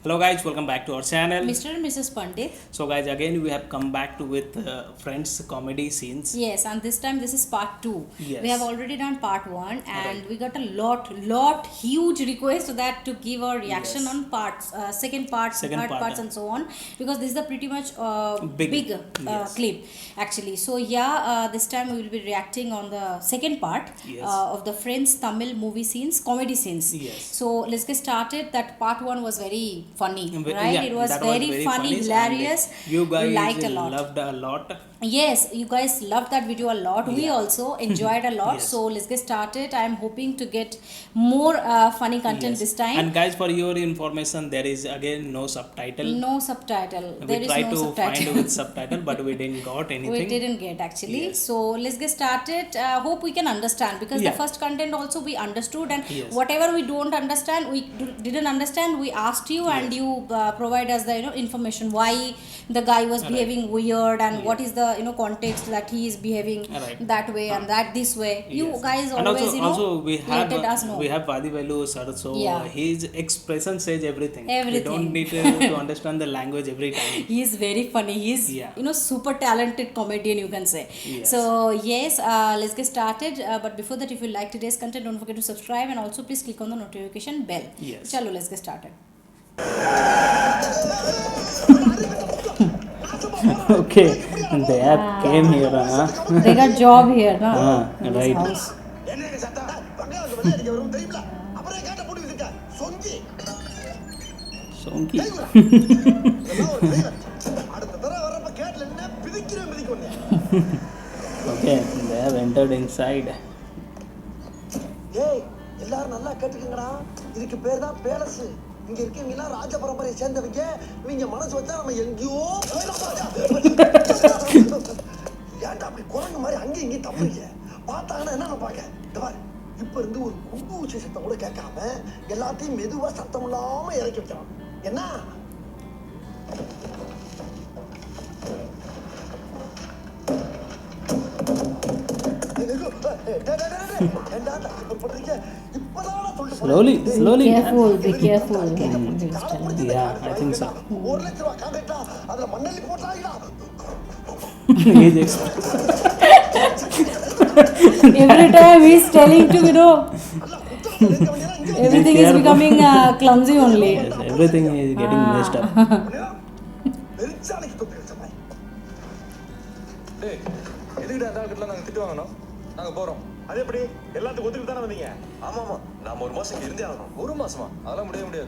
Hello guys, welcome back to our channel. Mr. and Mrs. Pandit. So guys, again we have come back to with friends comedy scenes. Yes, and this time this is part 2. Yes. We have already done part 1 and Right. we got a lot huge request to that to give our reaction Yes. on parts, second part, third parts and so on, because this is a pretty much big Yes. clip actually. So this time we will be reacting on the second part Yes. of the Friends Tamil movie scenes, comedy scenes. Yes. So let's get started. That part 1 was very funny, right? Yeah, It was that very funny, and hilarious. you guys We liked a lot. loved a lot. Yes, you guys loved that video a lot. We Yeah. also enjoyed a lot. Yes. So let's get started. I am hoping to get more funny content Yes. this time. And guys, for your information, there is again no subtitle. No subtitle. We There is tried no to subtitle. find with subtitle, but we didn't got anything. We didn't get actually. Yes. So let's get started. Hope we can understand, because the Yeah. first content also we understood, and Yes. whatever we don't understand, we didn't understand, we asked you, and Yes. you provide us the information why the guy was Right. behaving weird, and Yeah. what is the context that he is behaving Right. that way and that this way. You Yes. guys And always also we have let us know. we have Vadivelu sir, so Yeah. his expression says everything. We Everything. don't need to understand the language every time. He is very funny. He is Yeah. super talented comedian, you can say. Yes. So yes, let's get started. But before that, if you like today's content, don't forget to subscribe, and also please click on the notification bell. Yes. Chalo, let's get started. Okay, they have came here. They got job here, no? In this right. House. Sonky. Okay, they have entered inside. ஏய் எல்லாரும் நல்லா கேட்டுக்கங்கடா, இதுக்கு பேர் தான் palace. இங்க இருக்கவங்க எல்லாம் ராஜ பரம்பரையை சேர்ந்தவங்க. இவங்க மனசு வச்சா நம்ம எங்கேயோ ஏன்டா அப்படி குரங்கு மாதிரி அங்கேயும் இங்கேயும் தப்புறீங்க? பார்த்தாங்கன்னா என்ன நினைப்பாங்க? இந்த பாரு, இப்ப இருந்து ஒரு குண்டு ஊசி சத்தம் கூட கேட்காம எல்லாத்தையும் மெதுவா சத்தம் இல்லாம இறக்கி வைக்கலாம். என்ன Slowly. Be careful. Yeah, I think so. ஒரு லட்ச ரூபாய் கான்ட்ராக்டா அதுல மண்ணெல்லி போட்டாங்களா? His Every time he's telling to everything is becoming clumsy only. Yes, everything is getting messed up. பெருச்சாலைக்கு தொப்பி வச்ச மாதிரி. டேய், எதுக்குடா அந்த ஆளுக்கிட்ட நாங்க திட்டு வாங்கணும்? நாங்க போறோம். அது எப்படி எல்லாத்துக்கும் ஒத்துக்கிட்டு தானே வந்தீங்க? ஆமா ஆமா, நாம ஒரு மாசம் இங்க இருந்தே ஆகணும். ஒரு மாசமா? அதெல்லாம் முடியாது.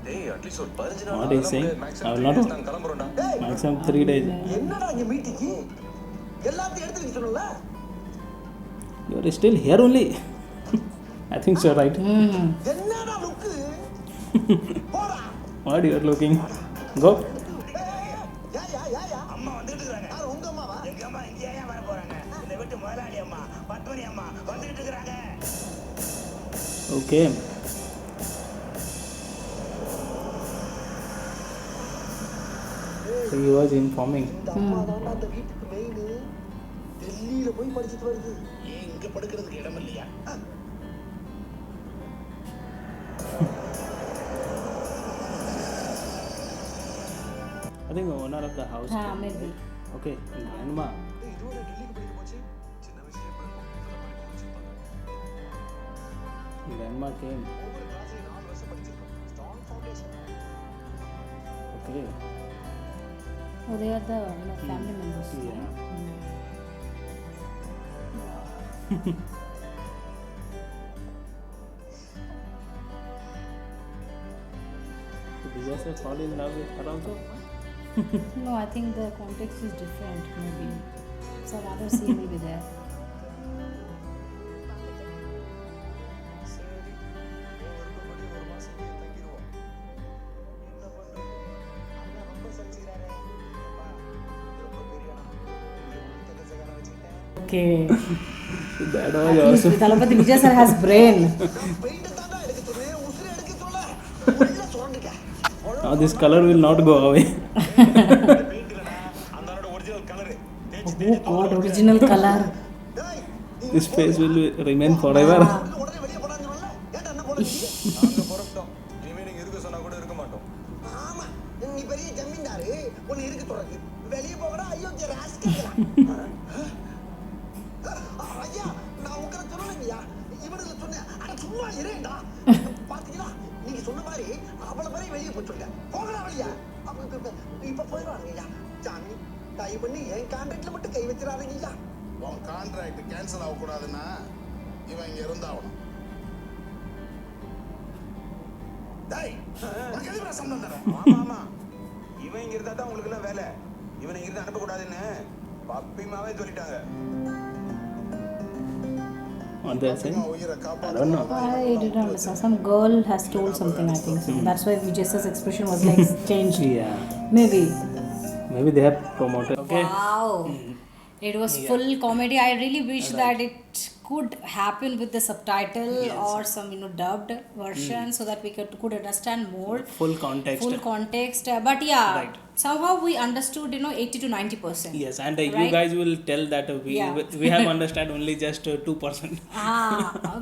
டேய், அட்லீஸ்ட் ஒரு 15 நாள். What is saying? I will not. நாங்க கிளம்புறோம்டா. Maximum 3 days. என்னடா இங்க மீட்டிங்? எல்லாத்தையும் எடுத்து வைக்க சொன்னல? You are still here only. I think so, right? என்னடா லுக்? போடா. What you are looking? Go. யா அம்மா வந்துட்டு இருக்காங்க. யார் உங்க அம்மாவா? எங்க அம்மா இங்கே ஏன் வர போறாங்க? இந்த வீட்டு முதலாளி அம்மா, பத்மனி அம்மா வந்துட்டு இருக்காங்க. Okay. He was informing. இந்த அம்மா தான் அந்த வீட்டுக்கு மெயின். டெல்லியில போய் படிச்சிட்டு வருது. ஏன் இங்க படுக்கிறதுக்கு இடம் இல்லையா? I think owner of the house. Maybe. Okay, grandma. இதுவரை டெல்லிக்கு படிக்க போச்சு. சின்ன வயசுல இப்ப இதெல்லாம் படிக்க வச்சிருப்பாங்க. Grandma came. ஒவ்வொரு கிளாஸ்லயும் 4 வருஷம் படிச்சிருக்கோம். Strong foundation. Okay. Oh, they are the family members. Yeah. Did you say fall in love with her also? No, I think the context is different. Maybe some other scene will be there. சரி, ஒரு ஒரு மாசம் இங்கே தங்கிடுவோம். என்ன பண்றது? அண்ணன் ரொம்ப சலிச்சுக்கிறாரே. அப்பா, இது ரொம்ப பெரிய இடம். இங்க ஒரு தங்கச்சகாரம் வச்சுக்கிட்டேன். Okay. That was awesome. Talapati Vijay sir has brain. நான் பெயிண்ட் தான்டா எடுக்க சொன்னேன், உசுரை எடுக்க சொல்ல. ஒழுங்கா சொல்லுங்க. Now this color will not go away. Paint இல்லடா, அந்த ஆளோட ஒரிஜினல் கலர். தேய்ச்சி Oh God, original color. டேய், This face will remain forever. உடனே வெளிய போடான்னு சொன்னல? ஏன்டா என்ன போடுறீங்க? நாங்க புறப்பட்டோம். இனிமே நீங்க இருக்க சொன்னா கூட இருக்க மாட்டோம். பெரிய ஜமீன்தாரு ஒன்னு இருக்கு தொடருக்கு வெளியே போகடா அயோக்கிய ராஸ்கல் ஐயா நான் உங்களை சொல்லலைங்கய்யா இவனுக்கு சொன்னேன் ஆனா சும்மா இருடா பாத்தீங்களா நீங்க சொன்ன மாதிரி அவ்வளவு பேரையும் வெளியே போய் சொல்லிட்டேன் போகடா வெளியா இப்ப போயிடுவாங்கய்யா சாமி தயவு பண்ணி என் கான்ட்ராக்ட்ல மட்டும் கை வச்சிடாதீங்கய்யா உன் கான்ட்ராக்ட் கேன்சல் ஆகக்கூடாதுன்னா இவன் இங்க இருந்தாகணும். டேய் உனக்கு எதுக்கு சம்பளம் தரேன்? ஆமா ஆமா இவன் இங்க இருந்தா தான் உங்களுக்கு எல்லாம் வேலை. இவனை இங்க இருந்து அனுப்பக்கூடாதுன்னு பப்பிமாவே சொல்லிட்டாங்க. On that side, உயிரை I don't know. I didn't understand. Some girl has told something, I think. So that's why Vijay's expression was like changed. Yeah, Maybe. maybe they have promoted. Okay. Wow. It was full comedy. I really wish that it could happen with the subtitle or some dubbed version so that we could understand more. Full context. Full context. But yeah, Right. somehow we understood 80 to 90%. Yes, and you Right? guys will tell that Yeah. we have understood only just 2%.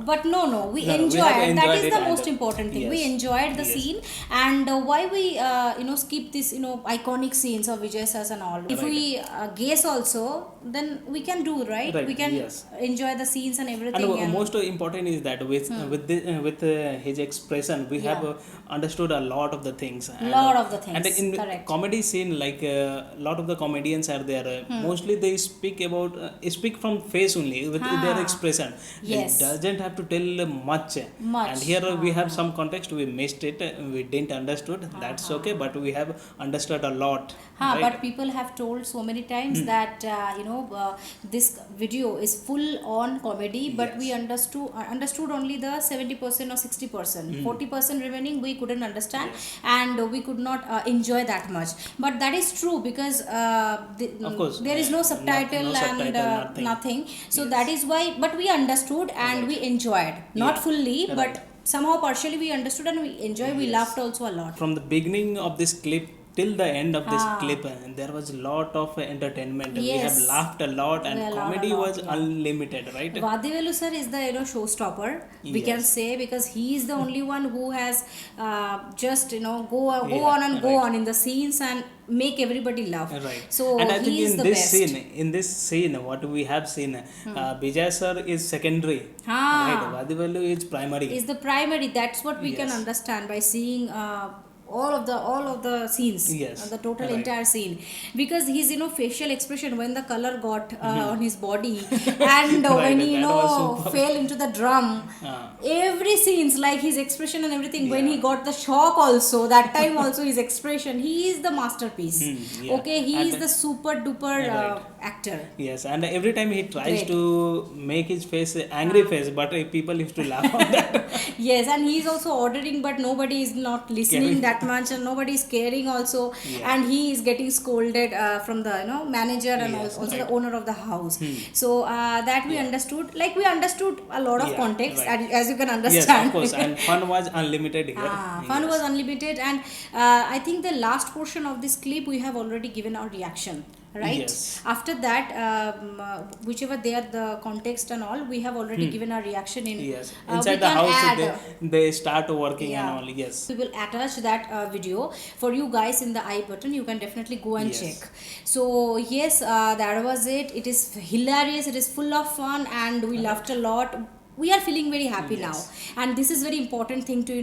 But no, we No, we enjoyed. have That enjoyed is it the most and, important thing. We yes. enjoyed the Yes. scene, and why we skip this iconic scenes of Vijay Sir's and all. If Right. we guess also, then we can do right. Right, We can yes. enjoy the scenes and everything. And most important is that with his expression we have understood a lot of the things. Lot of the things, And in correct. comedy scene, like lot of the comedians are there. Mostly they speak from face only with their expression. Yes. It doesn't have to tell much. Much. And here we have some context. We missed it. We didn't understood. That's okay. But we have understood a lot. Right? But people have told so many times that this video is full on comedy, but Yes. we understood only the 70% or 60%. 40% remaining we couldn't understand, and we could not enjoy that much. But that is true because Of course, there is no subtitle no and subtitle, nothing. So Yes. that is why. But we understood and we enjoyed, not Yeah. fully, but Right. somehow partially we understood and we enjoyed. We laughed also a lot. From the beginning of this clip till the end of this clip, there was a lot of entertainment. We Yes. have laughed a lot, and We laughed a comedy lot, was yeah. unlimited, right? Vadivelu sir is the showstopper, we can Yes. say, because he is the only one who has just go Yeah, on and go right. on in the scenes and make everybody laugh. Right. So and I think he is in the this best. in this scene, what we have seen, Vijay sir is secondary, right? Vadivelu is primary. Is the primary. That's what we can Yes. understand by seeing all of the scenes, Yes, the total right. entire scene, because his facial expression when the color got on his body and Right, when he that was superb. fell into the drum, every scenes, like his expression and everything, when he got the shock also, that time also his expression, he is the masterpiece. yeah. Okay, he And is the super duper Right. actor. Yes, and every time he tries Great. to make his face angry face, but people used to laugh on that. Yes, and he is also ordering, but nobody is not listening Caring. that much, and nobody is caring also. Yeah. And he is getting scolded from the manager and Yes, also the right. owner of the house. So that we understood, like we understood a lot of Yeah, context, right. as you can Yes, understand. of course, and fun was unlimited here. Fun Yes. was unlimited, and I think the last portion of this clip we have already given our reaction, right? Yes. After that, whichever there the context and all, we have already given our reaction in. Yes, we inside the can house add, they start working Yeah. and all. Yes. we will attach that video for you guys in the I button. You can definitely go and Yes. check. So yes, that was it. It is hilarious, it is full of fun, and we laughed a lot. We are feeling very happy Yes. now, and this is very important thing to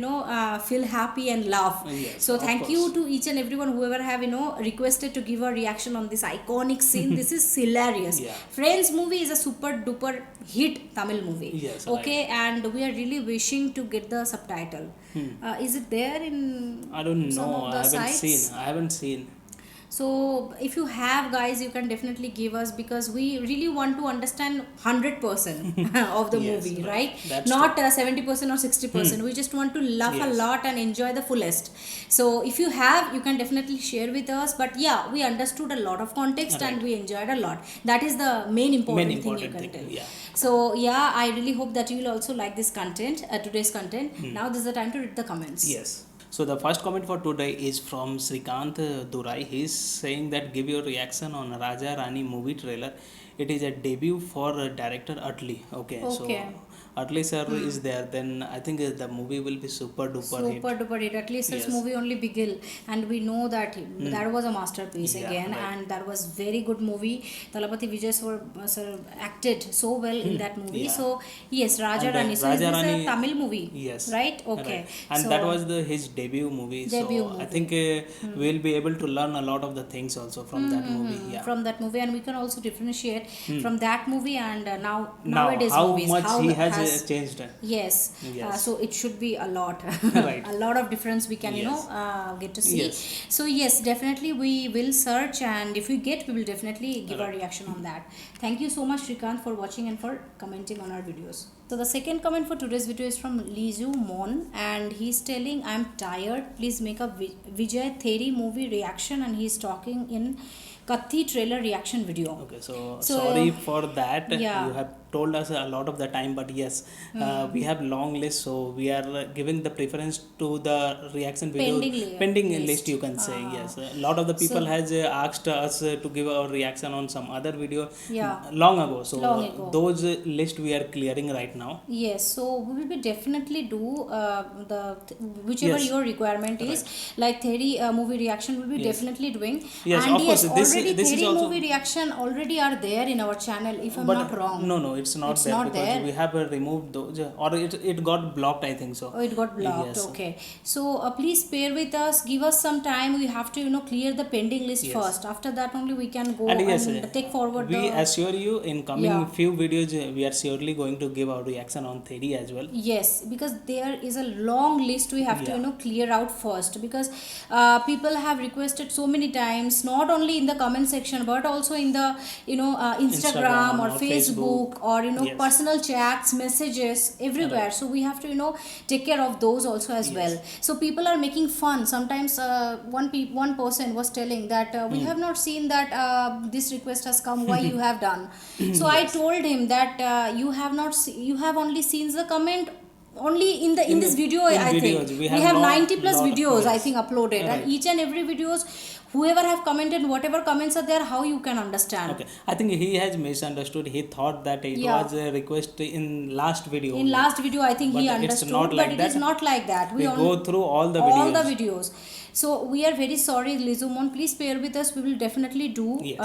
feel happy and laugh. Yes, So of thank you course. to each and everyone whoever have requested to give a reaction on this iconic scene. This is hilarious. Yeah. Friends movie is a super duper hit Tamil movie. Yes, Okay, and we are really wishing to get the subtitle. Is it there in I don't some know. of the sites? I haven't seen. So if you have, guys, you can definitely give us, because we really want to understand 100% of the Yes, movie, right? That's Not 70% or 60%. We just want to laugh a Yes. lot and enjoy the fullest. So if you have, you can definitely share with us. But yeah, we understood a lot of context and Right. we enjoyed a lot. That is the main important thing you important can thing, tell. yeah. So yeah, I really hope that you will also like this content, today's content. Now this is the time to read the comments. Yes. So the first comment for today is from Srikant Durai. He's saying that give your reaction on Raja Rani movie trailer. It is a debut for director Atli. Okay. Okay. So Atli sir is there, then I think the movie will be super duper hit. Super duper hit. At least this Yes. movie only begin, and we know that that was a masterpiece Yeah, again, right. and that was very good movie. Talapati Vijay sir acted so well in that movie. Yeah. So yes, Raja And, Rani. So is Raja this a Rani- Tamil movie? Yes. Right. Okay. Right. And so, that was his debut movie. Debut so I movie. think we'll be able to learn a lot of the things also from that movie. Yeah. from that movie, and we can also differentiate from that movie and Now, nowadays how movies. much how he has changed. Yes. Yes. So it should be a lot. Right. A lot of difference we can Yes. get to see. Yes. So yes, definitely we will search, and if we get, we will definitely give our Right. reaction on that. Thank you so much, Shrikant, for watching and for commenting on our videos. So the second comment for today's video is from Lizu Mon, and he's telling, I'm tired, please make a Vijay Theri movie reaction, and he's talking in Kathi trailer reaction video. Okay, so So, sorry for that. yeah. You have told us a lot of the time, but yes, we have long list, so we are giving the preference to the reaction video Pending list, list. you can say. Yes, a lot of the people has asked us to give our reaction on some other video long ago, so Long ago. those list we are clearing right now. Yes, so we will be definitely do the whichever Yes. your requirement is, like Theri movie reaction will be Yes. definitely doing. Yes, and of yes, course, already this is Theri also- movie reaction already are there in our channel, if I'm But not wrong. no, it's not It's there not because there. we have removed those, or it got blocked, I think so. Oh, it got blocked. Yes. Okay, so please bear with us. Give us some time. We have to clear the pending list Yes. first. After that only we can go And yes, take forward. we assure you in coming Yeah. few videos we are surely going to give our reaction on Theri as well. Yes, because there is a long list we have to Yeah. clear out first, because people have requested so many times, not only in the comment section but also in the Instagram or Facebook or Yes. personal chats, messages everywhere. Right. So we have to take care of those also as well. So people are making fun sometimes. One person was telling that we have not seen that this request has come, why you have done. So I told him that you have not you have only seen the comment only in this video. in I videos, think we we have have lot- 90 plus lot of videos I videos. think uploaded, Right. and each and every videos, whoever have commented, whatever comments are there, how you can understand. Okay, I think he has misunderstood. He thought that it Yeah. was a request in last video. In only. last video I think But he it's understood, not like but it that. is not like that. We only go through all the all the videos. videos. So we are very sorry, Lizumon, please bear with us. We will definitely do Yes.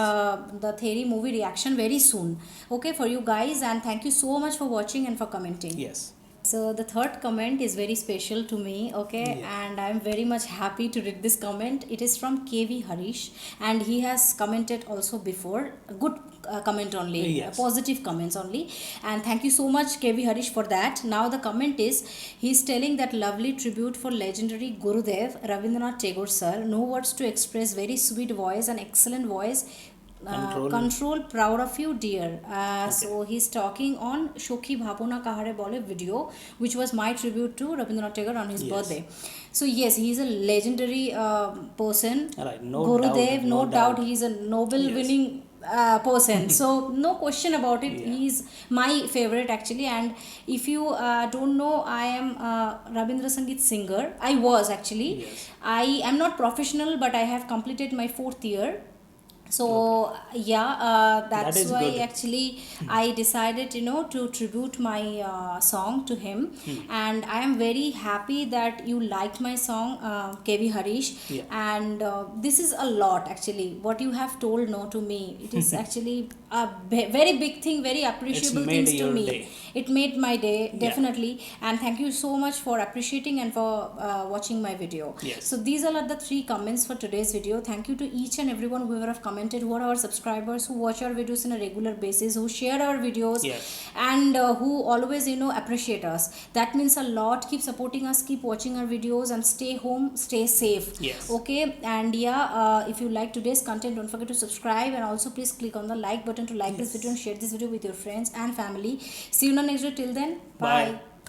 the Theri movie reaction very soon, okay, for you guys. And thank you so much for watching and for commenting. Yes. So the third comment is very special to me, okay, Yeah. and I am very much happy to read this comment. It is from KV Harish, and he has commented also before, a good comment only, Yes. positive comments only, and thank you so much KV Harish for that. Now the comment is, he is telling that lovely tribute for legendary Gurudev Rabindranath Tagore sir. No words to express, very sweet voice and excellent voice. Control, proud of you, dear. So he's talking on Shokhi Bhabona Kahare Bole video, which was my tribute to Rabindranath Tagore on his Yes. birthday. So yes, he is a legendary person. Right, no Gurudev, doubt, no no doubt, doubt. he is a Nobel Yes. winning person. So no question about it. Yeah. He is my favorite actually. And if you don't know, I am Rabindra Sangeet singer. I was actually. Yes. I am not professional, but I have completed my 4th year. So that's That is why good. actually I decided to tribute my song to him. And I am very happy that you liked my song, KV Harish. Yeah. And this is a lot actually what you have told to me. It is actually a very big thing, very appreciable made things to your me. day. It made my day, definitely. And thank you so much for appreciating and for watching my video. Yes. So these are the 3 comments for today's video. Thank you to each and everyone who have commented, who are our subscribers, who watch our videos on a regular basis, who share our videos. Yes. And who always appreciate us. That means a lot. Keep supporting us, keep watching our videos, and stay home, stay safe. Yes. Okay. And if you like today's content, don't forget to subscribe, and also please click on the like button to like this video and share this video with your friends and family. See you in the next video. Till then, bye. Bye.